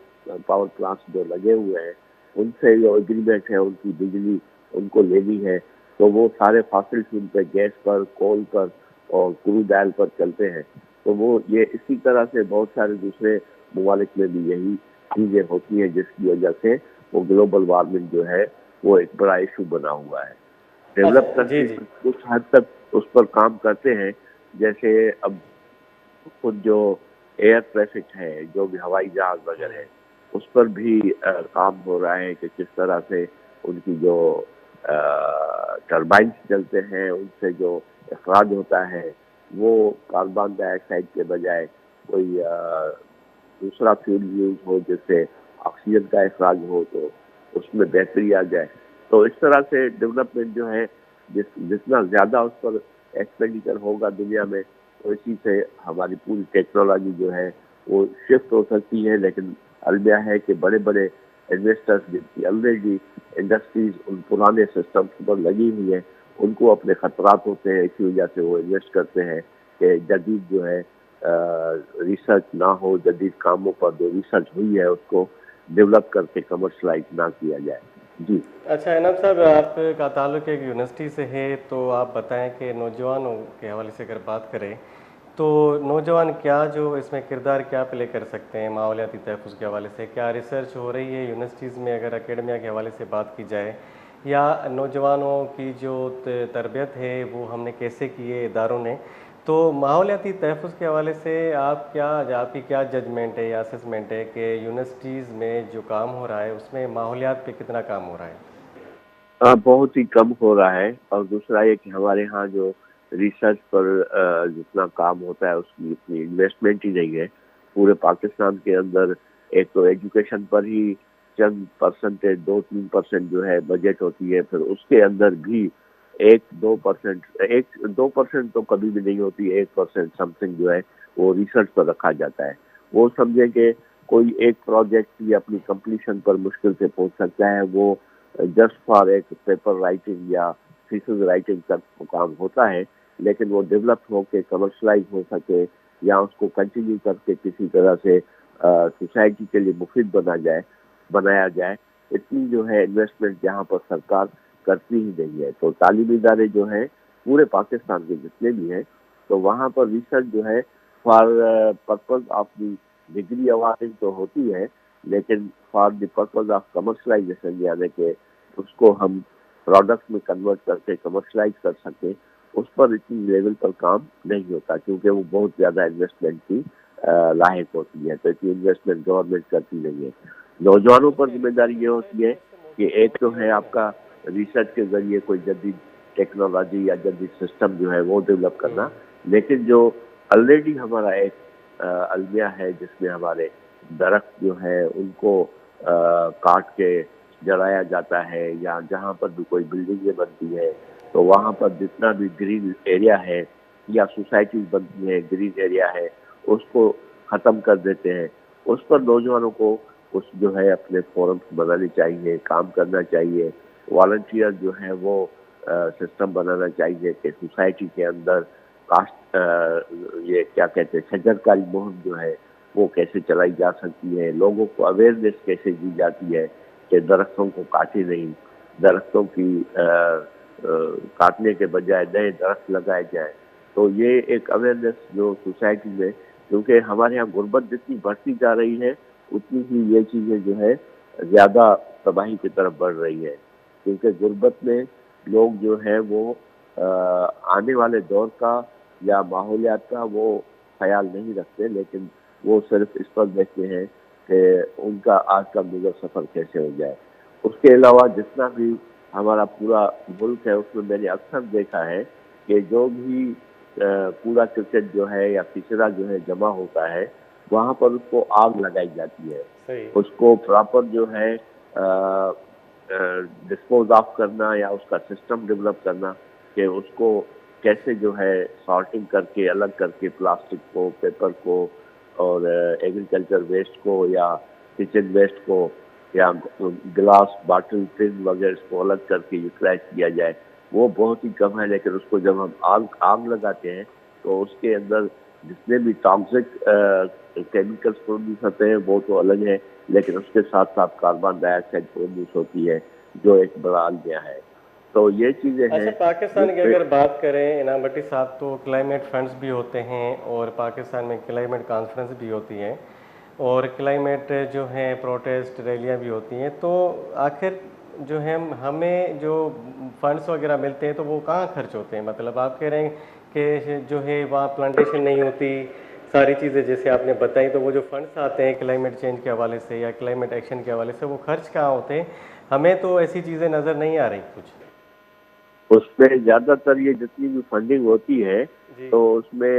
پاور پلانٹس جو لگے ہوئے ہیں، ان سے جو ایگریمنٹ ہے ان کی بجلی ان کو لینی ہے، تو وہ سارے فاسل فیول پہ، گیس پر، کول پر اور کروڈ آئل پر چلتے ہیں. تو وہ یہ اسی طرح سے بہت سارے دوسرے ممالک میں بھی یہی چیزیں ہوتی ہیں، جس کی وجہ سے وہ گلوبل وارمنگ جو ہے وہ ایک بڑا ایشو بنا ہوا ہے. ڈیولپ جی کنٹریز جی کچھ حد تک اس پر کام کرتے ہیں، جیسے اب خود جو ایئر ٹریفک ہے، جو بھی ہوائی جہاز وغیرہ ہے، اس پر بھی کام ہو رہا ہے کہ کس طرح سے ان کی جو ٹربائنس چلتے ہیں ان سے جو اخراج ہوتا ہے وہ کاربن ڈائی آکسائڈ کے بجائے کوئی دوسرا فیول یوز ہو جس سے آکسیجن کا اخراج ہو، تو اس میں بہتری آ جائے. تو اس طرح سے ڈیولپمنٹ جو ہے جتنا زیادہ اس پر ایکسپینڈیچر ہوگا دنیا میں، تو اسی سے ہماری پوری ٹیکنالوجی جو ہے وہ شفٹ ہو سکتی ہے. لیکن المیہ ہے کہ بڑے بڑے انویسٹرز جن کی آلریڈی انڈسٹریز ان پرانے سسٹمس پر لگی ہوئی ہیں، ان کو اپنے خطرات ہوتے ہیں، اسی وجہ سے وہ انویسٹ کرتے ہیں کہ جدید جو ہے ریسرچ نہ ہو، جدید کاموں پر جو ریسرچ ہوئی ہے اس کو ڈیولپ کر کے کمرشلائز نہ کیا جائے. جی اچھا انعام صاحب، آپ کا تعلق ایک یونیورسٹی سے ہے، تو آپ بتائیں کہ نوجوانوں کے حوالے سے اگر بات کریں تو نوجوان کیا جو اس میں کردار کیا پلے کر سکتے ہیں ماحولیاتی تحفظ کے حوالے سے؟ کیا ریسرچ ہو رہی ہے یونیورسٹیز میں اگر اکیڈمیا کے حوالے سے بات کی جائے، یا نوجوانوں کی جو تربیت ہے وہ ہم نے کیسے کی ہے اداروں نے؟ تو ماحولیاتی تحفظ کے حوالے سے آپ کی کیا ججمنٹ ہے یا اسسمنٹ ہے کہ یونیورسٹیز میں جو کام ہو رہا ہے اس میں ماحولیات پہ کتنا کام ہو رہا ہے؟ بہت ہی کم ہو رہا ہے، اور دوسرا یہ کہ ہمارے ہاں جو ریسرچ پر جتنا کام ہوتا ہے اس کی اتنی انویسٹمنٹ ہی نہیں ہے پورے پاکستان کے اندر۔ ایک تو ایجوکیشن پر ہی چند پرسنٹیج 2-3% جو ہے بجٹ ہوتی ہے، پھر اس کے اندر بھی 1-2% تو کبھی بھی نہیں ہوتی، 1% سم تھنگ جو ہے وہ ریسرچ پر رکھا جاتا ہے۔ وہ سمجھے کہ کوئی ایک پروجیکٹ بھی اپنی کمپلیشن پر مشکل سے پہنچ سکتا ہے، وہ جسٹ فار ایک پیپر رائٹنگ یا تھیسس رائٹنگ تک کام ہوتا ہے، لیکن وہ ڈیولپ ہو کے کمرشلائز ہو سکے یا اس کو کنٹینیو کر کے کسی طرح سے سوسائٹی کے لیے مفید بنایا جائے، اتنی جو ہے انویسٹمنٹ یہاں پر سرکار کرتی ہی نہیں ہے۔ تو تعلیمی ادارے جو ہیں پورے پاکستان کے جتنے بھی ہیں، تو وہاں پر ریسرچ جو ہے for purpose of the degree awarding تو ہوتی ہے، لیکن for the purpose of commercialization, یعنی کہ اس کو ہم پروڈکٹ میں کنورٹ کر کے کمرشلائز کر سکیں، اس پر اتنی لیول پر کام نہیں ہوتا، کیونکہ وہ بہت زیادہ انویسٹمنٹ کی لاحق ہوتی ہے، تو اتنی انویسٹمنٹ گورنمنٹ کرتی نہیں ہے۔ نوجوانوں پر ذمہ داری یہ ہوتی ہے کہ ایک تو ہے آپ کا ریسرچ کے ذریعے کوئی جدید ٹیکنالوجی یا جدید سسٹم جو ہے وہ ڈیولپ کرنا، لیکن جو آلریڈی ہمارا ایک المیہ ہے جس میں ہمارے درخت جو ہے ان کو کاٹ کے جلایا جاتا ہے، یا جہاں پر بھی کوئی بلڈنگیں بنتی ہے تو وہاں پر جتنا بھی گرین ایریا ہے یا سوسائٹیز بنتی ہے گرین ایریا ہے اس کو ختم کر دیتے ہیں۔ اس پر نوجوانوں کو اس جو ہے اپنے فورمز بنانے چاہیے، کام کرنا چاہیے، والنٹیئر جو ہے وہ سسٹم بنانا چاہیے کہ سوسائٹی کے اندر کاشت یہ کیا کہتے ہیں شجر کاری مہم جو ہے وہ کیسے چلائی جا سکتی ہے، لوگوں کو اویئرنیس کیسے دی جاتی ہے کہ درختوں کو کاٹے نہیں، درختوں کی کاٹنے کے بجائے نئے درخت لگائے جائیں۔ تو یہ ایک اویئرنیس جو سوسائٹی میں، کیونکہ ہمارے یہاں غربت جتنی بڑھتی جا رہی ہے اتنی ہی یہ چیزیں جو ہے زیادہ تباہی کی طرف بڑھ رہی ہے، کیونکہ غربت میں لوگ جو ہے وہ آنے والے دور کا یا ماحولیات کا وہ خیال نہیں رکھتے، لیکن وہ صرف اس پر دیکھتے ہیں کہ ان کا آج کا گزر سفر کیسے ہو جائے۔ اس کے علاوہ جتنا بھی ہمارا پورا ملک ہے اس میں میں نے اکثر دیکھا ہے کہ جو بھی کوڑا کرکٹ جو ہے یا کچرا جو ہے جمع ہوتا ہے وہاں پر اس کو آگ لگائی جاتی ہے، صحیح۔ اس کو پراپر جو ہے ڈسپوز آف کرنا یا اس کا سسٹم ڈیولپ کرنا کہ اس کو کیسے جو ہے سارٹنگ کر کے الگ کر کے پلاسٹک کو، پیپر کو اور ایگریکلچر ویسٹ کو یا کچن ویسٹ کو یا گلاس باٹل ٹن وغیرہ اس کو الگ کر کے یوٹیلائز کیا جائے، وہ بہت ہی کم ہے۔ لیکن اس کو جب ہم آگ لگاتے ہیں تو اس کے اندر جتنے بھی ٹاکسک کیمیکلز پروڈیوس ہوتے ہیں وہ تو الگ ہے، لیکن اس کے ساتھ ساتھ کاربن ڈائی آکسائڈ پروڈیوس ہوتی ہے جو ایک بڑا المیہ ہے۔ تو یہ چیزیں اچھا، ہیں پاکستان جس کی پہ اگر بات کریں انعام بٹی صاحب، تو کلائمیٹ فنڈز بھی ہوتے ہیں اور پاکستان میں کلائمیٹ کانفرنس بھی ہوتی ہے اور کلائمیٹ جو ہیں پروٹیسٹ ریلیاں بھی ہوتی ہیں، تو آخر جو ہے ہمیں جو فنڈس وغیرہ ملتے ہیں تو وہ کہاں خرچ ہوتے ہیں؟ مطلب آپ کہہ رہے ہیں کہ جو ہے وہاں پلانٹیشن نہیں ہوتی، ساری چیزیں جیسے آپ نے بتائیں، تو وہ جو فنڈس آتے ہیں کلائمیٹ چینج کے حوالے سے یا کلائمیٹ ایکشن کے حوالے سے وہ خرچ کہاں ہوتے ہیں؟ ہمیں تو ایسی چیزیں نظر نہیں آ رہی کچھ۔ اس میں زیادہ تر یہ جتنی بھی فنڈنگ ہوتی ہے جی تو اس میں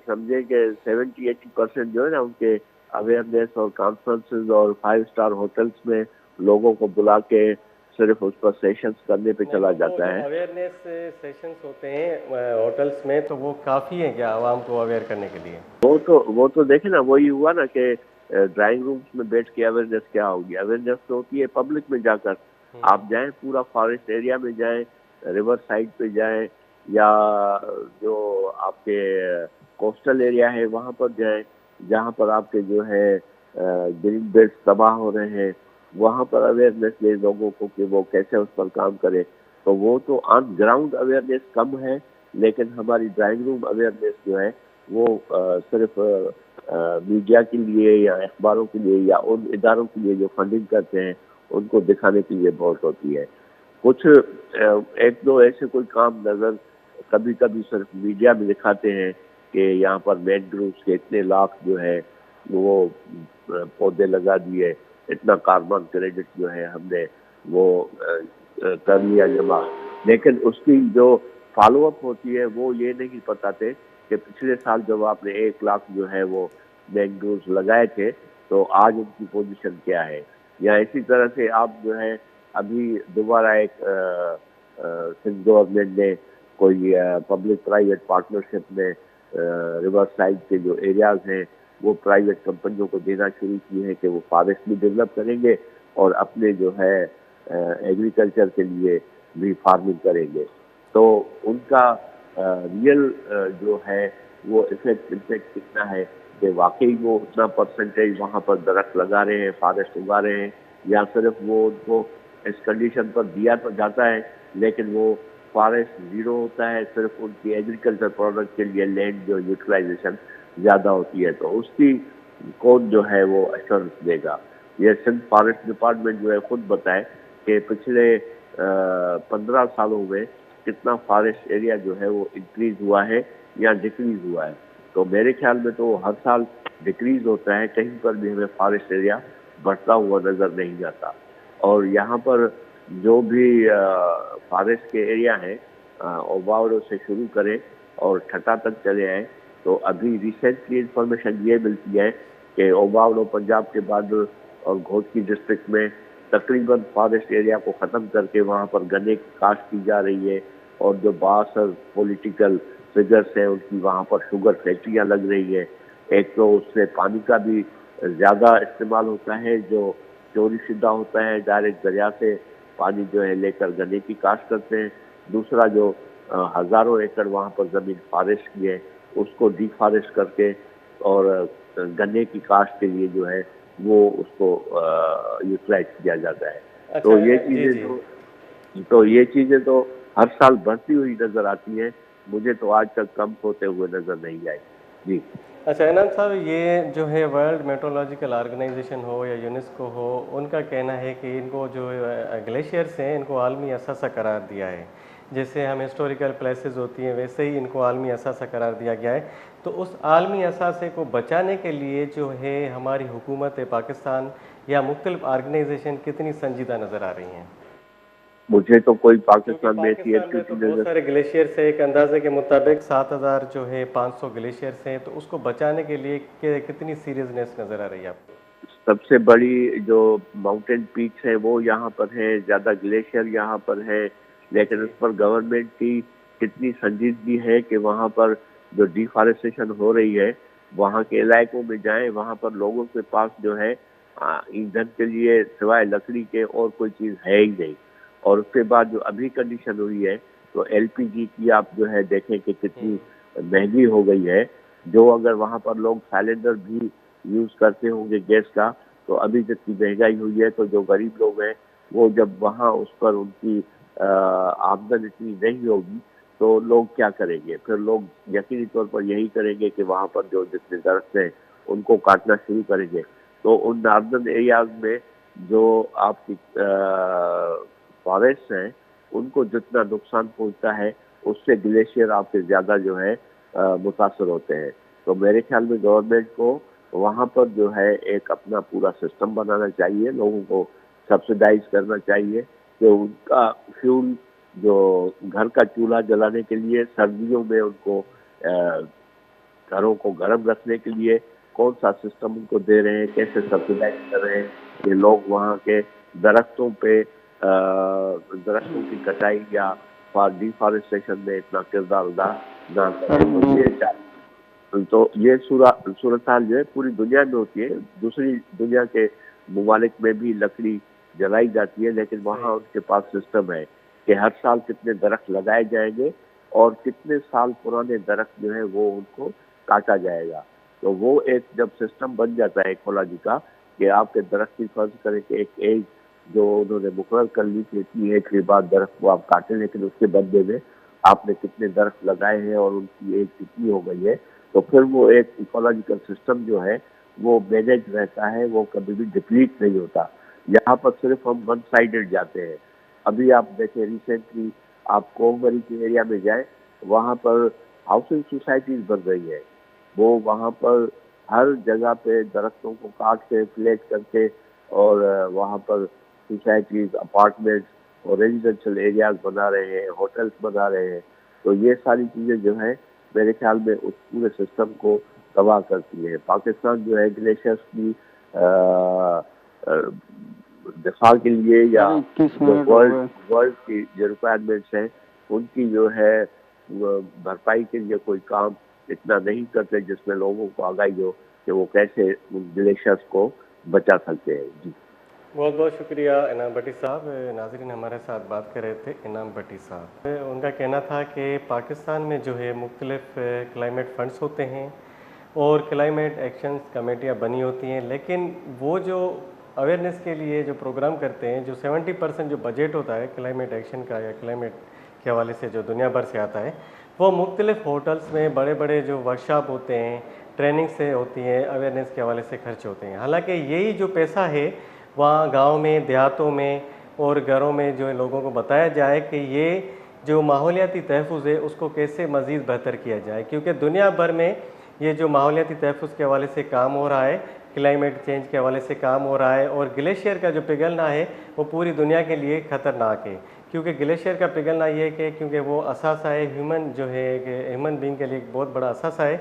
سمجھے کہ 70-80% جو ہے نا ان کے اویئرنیس اور کانفرنسز اور 5 اسٹار ہوٹلس میں لوگوں کو بلا کے صرف اس پر سیشنز کرنے پہ نہیں، چلا تو وہ جاتا جو ہے۔ اویئرنیس سیشنز ہوتے ہیں ہوٹلس میں، تو وہ کافی ہیں کیا عوام کو اویئر کرنے کے لیے؟ وہ تو دیکھیں نا، وہی ہوا نا کہ ڈرائنگ رومز میں بیٹھ کے اویئرنیس کیا ہوگی؟ اویئرنیس تو ہوتی ہے پبلک میں جا کر، آپ جائیں پورا فارسٹ ایریا میں جائیں، ریور سائڈ پہ جائیں، یا جو آپ کے کوسٹل ایریا ہے وہاں پر جائیں جہاں پر آپ کے جو ہے گرین بیلٹس تباہ ہو رہے ہیں، وہاں پر اویئرنیس دے لوگوں کو کہ وہ کیسے اس پر کام کرے. تو وہ تو آن گراؤنڈ اویئرنیس کم ہے، لیکن ہماری ڈرائنگ روم اویئرنیس جو ہے وہ صرف میڈیا کے لیے یا اخباروں کے لیے یا ان اداروں کے لیے جو فنڈنگ کرتے ہیں ان کو دکھانے کے لیے بہت ہوتی ہے. کچھ ایک دو ایسے کوئی کام نظر کبھی کبھی صرف میڈیا میں دکھاتے ہیں کہ یہاں پر مینگرووز کے اتنے لاکھ جو ہے وہ پودے لگا دیے، اتنا کاربن کریڈٹ جو ہے ہم نے وہ کر لیا جمع، لیکن اس کی جو فالو اپ ہوتی ہے وہ یہ نہیں بتاتے کہ پچھلے سال جب آپ نے 1 لاکھ جو ہے وہ مینگرووز لگائے تھے تو آج ان کی پوزیشن کیا ہے. یا اسی طرح سے آپ جو ہے ابھی دوبارہ ایک سندھ گورنمنٹ نے کوئی پبلک پرائیویٹ پارٹنرشپ میں ریور سائڈ کے جو ایریاز ہیں وہ پرائیویٹ کمپنیوں کو دینا شروع کی ہے کہ وہ فارسٹ بھی ڈیولپ کریں گے اور اپنے جو ہے ایگریکلچر کے لیے بھی فارمنگ کریں گے. تو ان کا ریئل جو ہے وہ امپیکٹ کتنا ہے کہ واقعی وہ اتنا پرسنٹیج وہاں پر درخت لگا رہے ہیں، فارسٹ اگا رہے ہیں، یا صرف وہ ان کو اس کنڈیشن پر دیا تو جاتا ہے لیکن وہ فارسٹ زیرو ہوتا ہے، صرف ان کی ایگریکلچر پروڈکٹ کے لیے لینڈ جو یوٹیلائزیشن زیادہ ہوتی ہے. تو اس کی کون جو ہے وہ ایشورنس دے گا؟ یہ سندھ فارسٹ ڈپارٹمنٹ جو ہے خود بتائے کہ پچھلے 15 سالوں میں کتنا فارسٹ ایریا جو ہے وہ انکریز ہوا ہے یا ڈکریز ہوا ہے. تو میرے خیال میں تو ہر سال ڈکریز ہوتا ہے، کہیں پر بھی ہمیں فارسٹ ایریا بڑھتا ہوا نظر نہیں آتا. اور یہاں پر جو بھی فارسٹ کے ایریا ہیں اوباوڑو سے شروع کریں اور ٹھٹا تک چلے آئیں، تو ابھی ریسنٹلی انفارمیشن یہ ملتی ہے کہ اوباوڑو پنجاب کے بارڈر اور گھوٹکی ڈسٹرکٹ میں تقریباً فارسٹ ایریا کو ختم کر کے وہاں پر گنے کی کاشت کی جا رہی ہے، اور جو بااثر پولیٹیکل فگرس ہیں ان کی وہاں پر شوگر فیکٹریاں لگ رہی ہیں. ایک تو اس سے پانی کا بھی زیادہ استعمال ہوتا ہے جو چوری شدہ ہوتا ہے، ڈائریکٹ دریا سے پانی جو ہے لے کر گنے کی کاشت کرتے ہیں. دوسرا جو ہزاروں ایکڑ وہاں پر زمین فارسٹ کی ہے اس کو ڈی فارسٹ کر کے اور گنے کی کاشت کے لیے جو ہے وہ اس کو یوٹیلائز کیا جاتا ہے. تو یہ چیزیں تو یہ چیزیں تو ہر سال بڑھتی ہوئی نظر آتی ہیں، مجھے تو آج تک کم ہوتے ہوئے نظر نہیں آئی. جی اچھا انعام صاحب، یہ جو ہے ورلڈ میٹرولوجیکل آرگنائزیشن ہو یا یونیسکو ہو، ان کا کہنا ہے کہ ان کو جو گلیشیئرس ہیں ان کو عالمی اثاثہ قرار دیا ہے. جیسے ہم ہسٹوریکل پلیسز ہوتی ہیں ویسے ہی ان کو عالمی اثاثہ قرار دیا گیا ہے. تو اس عالمی اثاثے کو بچانے کے لیے جو ہے ہماری حکومت پاکستان یا مختلف آرگنائزیشن کتنی سنجیدہ نظر آ رہی ہیں؟ مجھے تو کوئی کیونکہ پاکستان میں ایسی پاکستان میں تو ایکٹیویٹی بہت نظر سارے گلیشیئرس ہیں، ایک اندازے کے مطابق 7,500 گلیشیئرس ہیں. تو اس کو بچانے کے لیے کتنی سیریسنیس نظر آ رہی ہے آپ کو؟ سب سے بڑی جو ماؤنٹین پیکس ہیں وہ یہاں پر ہیں، زیادہ گلیشیئر یہاں پر ہیں، لیکن اس پر گورنمنٹ کی کتنی سنجیدگی ہے کہ وہاں پر جو ڈیفارسٹیشن ہو رہی ہے وہاں کے علاقوں میں جائیں، وہاں پر لوگوں کے پاس جو ہے ایندھن کے لیے سوائے لکڑی کے اور کوئی چیز ہے ہی نہیں. اور اس کے بعد جو ابھی کنڈیشن ہوئی ہے تو ایل پی جی کی آپ جو ہے دیکھیں کہ کتنی مہنگی ہو گئی ہے. جو اگر وہاں پر لوگ سائلنڈر بھی یوز کرتے ہوں گے گیس کا، تو ابھی جتنی مہنگائی ہوئی ہے تو جو غریب لوگ ہیں وہ جب وہاں اس پر ان کی آمدن اتنی نہیں ہوگی تو لوگ کیا کریں گے؟ پھر لوگ یقینی طور پر یہی کریں گے کہ وہاں پر جو جتنے درخت ہیں ان کو کاٹنا شروع کریں گے. تو ان ناردرن ایریاز میں جو آپ کی فارسٹ ہیں ان کو جتنا نقصان پہنچتا ہے اس سے گلیشیئر آپ سے زیادہ جو ہے متاثر ہوتے ہیں. تو میرے خیال میں گورنمنٹ کو وہاں پر جو ہے ایک اپنا پورا سسٹم بنانا چاہیے، لوگوں کو سبسیڈائز کرنا چاہیے کہ ان کا فیول جو گھر کا چولہا جلانے کے لیے سردیوں میں ان کو گھروں کو گرم رکھنے کے لیے کون سا سسٹم ان کو دے رہے ہیں، کیسے سبسیڈائز کر رہے ہیں کہ لوگ وہاں کے درختوں پہ درختوں کی کٹائی یا ڈیفارسٹیشن میں اتنا کردار ادا نہ کریں. تو یہ صورتحال جو ہے پوری دنیا میں ہوتی ہے. دوسری دنیا کے ممالک میں بھی لکڑی جلائی جاتی ہے، لیکن وہاں ان کے پاس سسٹم ہے کہ ہر سال کتنے درخت لگائے جائیں گے اور کتنے سال پرانے درخت جو ہے وہ ان کو کاٹا جائے گا. تو وہ ایک جب سسٹم بن جاتا ہے ایکولوجی کا کہ آپ کے درخت کی فرض کریں کہ ایک ایج جو انہوں نے مقرر کر لی کہ اتنی ایج کے بعد درخت کو آپ کاٹیں، لیکن اس کے بدلے میں آپ نے کتنے درخت لگائے ہیں اور ان کی ایج کتنی ہو گئی ہے، تو پھر وہ ایک ایکولوجیکل سسٹم جو ہے وہ مینیج رہتا ہے، وہ کبھی بھی ڈپلیٹ نہیں ہوتا۔ یہاں پر صرف ہم ون سائیڈڈ جاتے ہیں۔ ابھی آپ دیکھیں ریسنٹلی آپ کومبری کے ایریا میں جائیں، وہاں پر ہاؤسنگ سوسائٹیز بن رہی ہے، وہ وہاں پر ہر جگہ پہ درختوں کو کاٹ کے فلیٹ کر کے اور وہاں پر سوسائٹیز، اپارٹمنٹس اور ریزیڈینشل ایریاز بنا رہے ہیں، ہوٹلس بنا رہے ہیں۔ تو یہ ساری چیزیں جو ہیں میرے خیال میں اس پورے سسٹم کو تباہ کرتی ہے۔ پاکستان جو ہے گلیشیئرس کی دفاع کے لیے یا ورلڈ کی جو ریکوائرمنٹس ہیں ان کی جو ہے بھرپائی کے لیے کوئی کام اتنا نہیں کرتے جس میں لوگوں کو آگاہی ہو کہ وہ کیسے ان گلیشیئرس کو بچا سکتے ہیں۔ جی بہت بہت شکریہ انعام بھٹی صاحب۔ ناظرین ہمارے ساتھ بات کر رہے تھے انعام بھٹی صاحب، ان کا کہنا تھا کہ پاکستان میں جو ہے مختلف کلائمیٹ فنڈز ہوتے ہیں اور کلائمیٹ ایکشنز کمیٹیاں بنی ہوتی ہیں، لیکن وہ جو اویئرنیس کے لیے جو پروگرام کرتے ہیں، جو 70% جو بجٹ ہوتا ہے کلائمیٹ ایکشن کا یا کلائمیٹ کے حوالے سے جو دنیا بھر سے آتا ہے، وہ مختلف ہوٹلس میں بڑے بڑے جو ورکشاپ ہوتے ہیں، ٹریننگ سے ہوتی ہیں، اویئرنیس کے حوالے سے خرچ ہوتے ہیں۔ حالانکہ یہی جو پیسہ ہے وہاں گاؤں میں، دیہاتوں میں اور گھروں میں جو لوگوں کو بتایا جائے کہ یہ جو ماحولیاتی تحفظ ہے اس کو کیسے مزید بہتر کیا جائے، کیونکہ دنیا بھر میں یہ جو ماحولیاتی تحفظ کے حوالے سے کام ہو رہا ہے، کلائمیٹ چینج کے حوالے سے کام ہو رہا ہے، اور گلیشیئر کا جو پگھلنا ہے وہ پوری دنیا کے لیے خطرناک ہے، کیونکہ گلیشیئر کا پگھلنا یہ ہے کہ کیونکہ وہ اثاثہ ہے ہیومن جو ہے کہ ہیومن بینگ کے لیے ایک بہت بڑا اثاثہ ہے،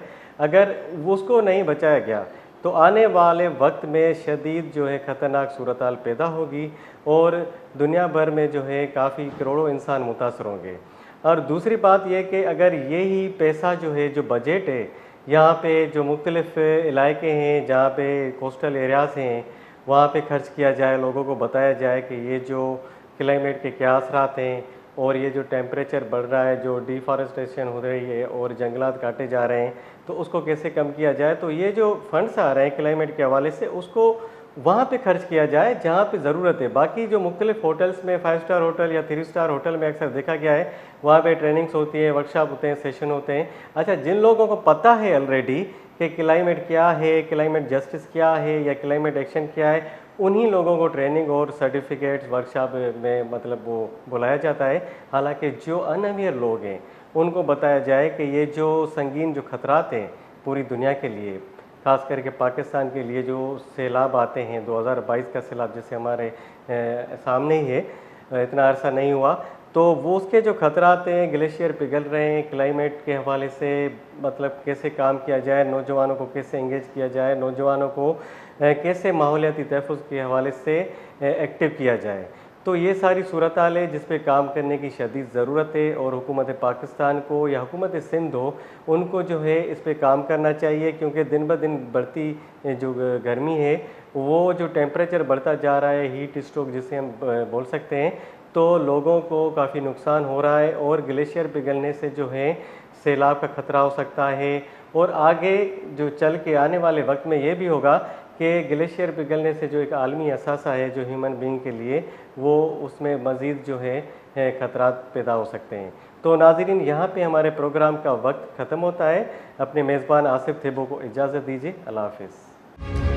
اگر اس کو نہیں بچایا گیا تو آنے والے وقت میں شدید جو ہے خطرناک صورتحال پیدا ہوگی اور دنیا بھر میں جو ہے کافی کروڑوں انسان متاثر ہوں گے۔ اور دوسری بات یہ کہ اگر یہی پیسہ جو ہے جو بجٹ ہے یہاں پہ جو مختلف علاقے ہیں جہاں پہ کوسٹل ایریاز ہیں وہاں پہ خرچ کیا جائے، لوگوں کو بتایا جائے کہ یہ جو کلائمیٹ کے کیا اثرات ہیں اور یہ جو ٹیمپریچر بڑھ رہا ہے، جو ڈیفارسٹیشن ہو رہی ہے اور جنگلات کاٹے جا رہے ہیں، تو اس کو کیسے کم کیا جائے، تو یہ جو فنڈس آ رہے ہیں کلائمیٹ کے حوالے سے اس کو وہاں پہ خرچ کیا جائے جہاں پہ ضرورت ہے۔ باقی جو مختلف ہوٹلس میں 5 اسٹار ہوٹل یا 3 اسٹار ہوٹل میں اکثر دیکھا گیا ہے وہاں پہ ٹریننگس ہوتی ہیں، ورکشاپ ہوتے ہیں، سیشن ہوتے ہیں۔ اچھا، جن لوگوں کو پتہ ہے آلریڈی کہ کلائمیٹ کیا ہے، کلائمیٹ جسٹس کیا ہے یا کلائمیٹ ایکشن کیا ہے، انہی لوگوں کو ٹریننگ اور سرٹیفکیٹس ورکشاپ میں مطلب وہ بلایا جاتا ہے۔ حالانکہ جو ان اویئر لوگ ہیں ان کو بتایا جائے کہ یہ جو سنگین جو خطرات ہیں پوری دنیا کے لیے، خاص کر کے پاکستان کے لیے جو سیلاب آتے ہیں، 2022 کا سیلاب جیسے ہمارے سامنے ہی ہے، اتنا عرصہ نہیں ہوا، تو وہ اس کے جو خطرات ہیں، گلیشیئر پگھل رہے ہیں، کلائمیٹ کے حوالے سے مطلب کیسے کام کیا جائے، نوجوانوں کو کیسے انگیج کیا جائے، نوجوانوں کو کیسے ماحولیاتی تحفظ کے حوالے سے ایکٹیو کیا جائے، تو یہ ساری صورتحال ہے جس پہ کام کرنے کی شدید ضرورت ہے، اور حکومت پاکستان کو یا حکومت سندھ ہو ان کو جو ہے اس پہ کام کرنا چاہیے، کیونکہ دن بہ دن بڑھتی جو گرمی ہے، وہ جو ٹیمپریچر بڑھتا جا رہا ہے، ہیٹ اسٹروک جسے ہم بول سکتے ہیں، تو لوگوں کو کافی نقصان ہو رہا ہے، اور گلیشیئر پگھلنے سے جو ہے سیلاب کا خطرہ ہو سکتا ہے، اور آگے جو چل کے آنے والے وقت میں یہ بھی ہوگا کہ گلیشیئر پگھلنے سے جو ایک عالمی اثاثہ ہے جو ہیومن بینگ کے لیے، وہ اس میں مزید جو ہے خطرات پیدا ہو سکتے ہیں۔ تو ناظرین، یہاں پہ ہمارے پروگرام کا وقت ختم ہوتا ہے۔ اپنے میزبان آصف تھیبو کو اجازت دیجیے، اللہ حافظ۔